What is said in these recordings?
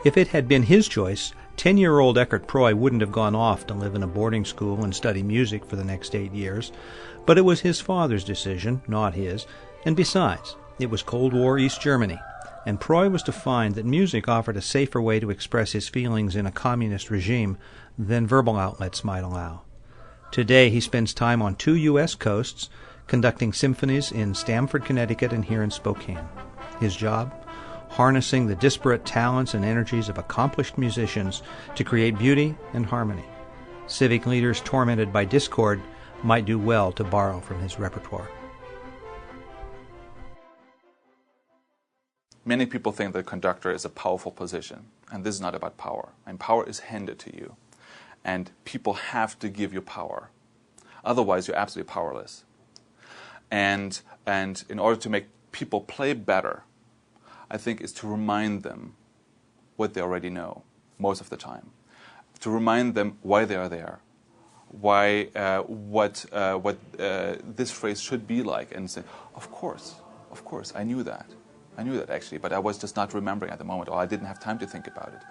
If it had been his choice, 10-year-old Eckart Preu wouldn't have gone off to live in a boarding school and study music for the next 8 years, but it was his father's decision, not his, and besides, it was Cold War East Germany, and Preu was to find that music offered a safer way to express his feelings in a communist regime than verbal outlets might allow. Today he spends time on 2 U.S. coasts, conducting symphonies in Stamford, Connecticut, and here in Spokane. His job? Harnessing the disparate talents and energies of accomplished musicians to create beauty and harmony. Civic leaders tormented by discord might do well to borrow from his repertoire. Many people think that conductor is a powerful position, and this is not about power. And power is handed to you, and people have to give you power. Otherwise, you're absolutely powerless. And in order to make people play better, I think is to remind them what they already know most of the time, to remind them why they are there, why what this phrase should be like, and say, of course, I knew that actually, but I was just not remembering at the moment, or I didn't have time to think about it.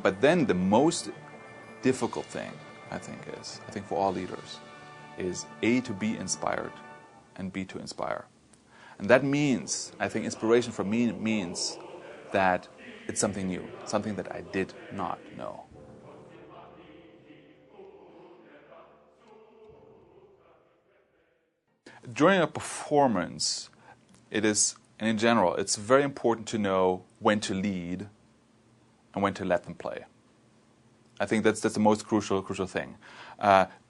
But then the most difficult thing, I think for all leaders, is A, to be inspired, and B, to inspire. And that means, I think inspiration for me means that it's something new, something that I did not know. During a performance, it is, and in general, it's very important to know when to lead and when to let them play. I think that's the most crucial thing.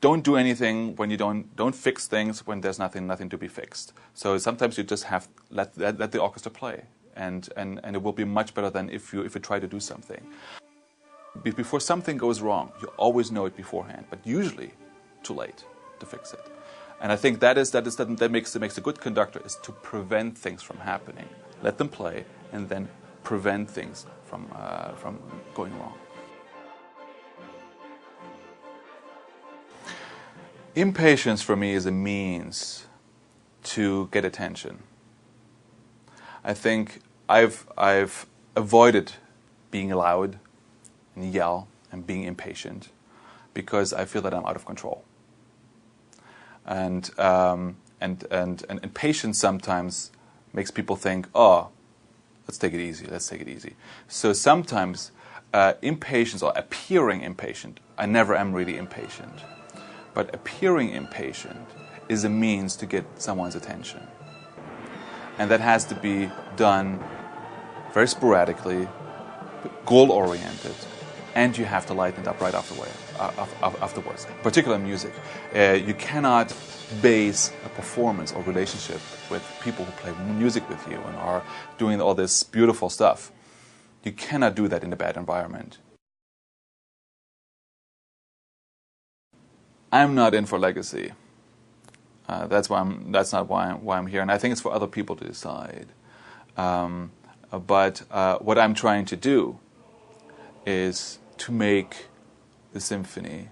Don't do anything when you don't fix things when there's nothing to be fixed. So sometimes you just have let the orchestra play, and it will be much better than if you try to do something. Before something goes wrong, you always know it beforehand, but usually too late to fix it. And I think that makes a good conductor, is to prevent things from happening. Let them play, and then prevent things from going wrong. Impatience for me is a means to get attention. I think I've avoided being loud and yell and being impatient because I feel that I'm out of control. And patience sometimes makes people think, oh, let's take it easy. So sometimes impatience, or appearing impatient, I never am really impatient. But appearing impatient is a means to get someone's attention. And that has to be done very sporadically, goal-oriented, and you have to lighten it up right afterwards. Particularly in music. You cannot base a performance or relationship with people who play music with you and are doing all this beautiful stuff. You cannot do that in a bad environment. I'm not in for legacy. That's not why I'm here, and I think it's for other people to decide. But what I'm trying to do is to make the symphony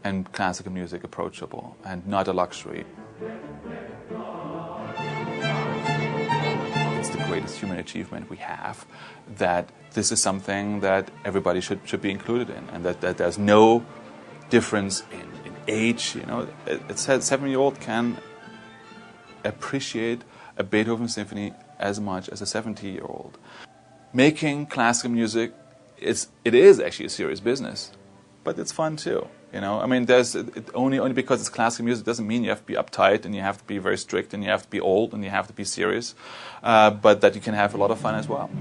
and classical music approachable and not a luxury. It's the greatest human achievement we have, that this is something that everybody should be included in, and that there's no difference in age. It said 7-year-old can appreciate a Beethoven symphony as much as a 70-year-old. Making classical music, it is actually a serious business, but it's fun too. I mean, only because it's classical music doesn't mean you have to be uptight and you have to be very strict and you have to be old and you have to be serious, but that you can have a lot of fun as well.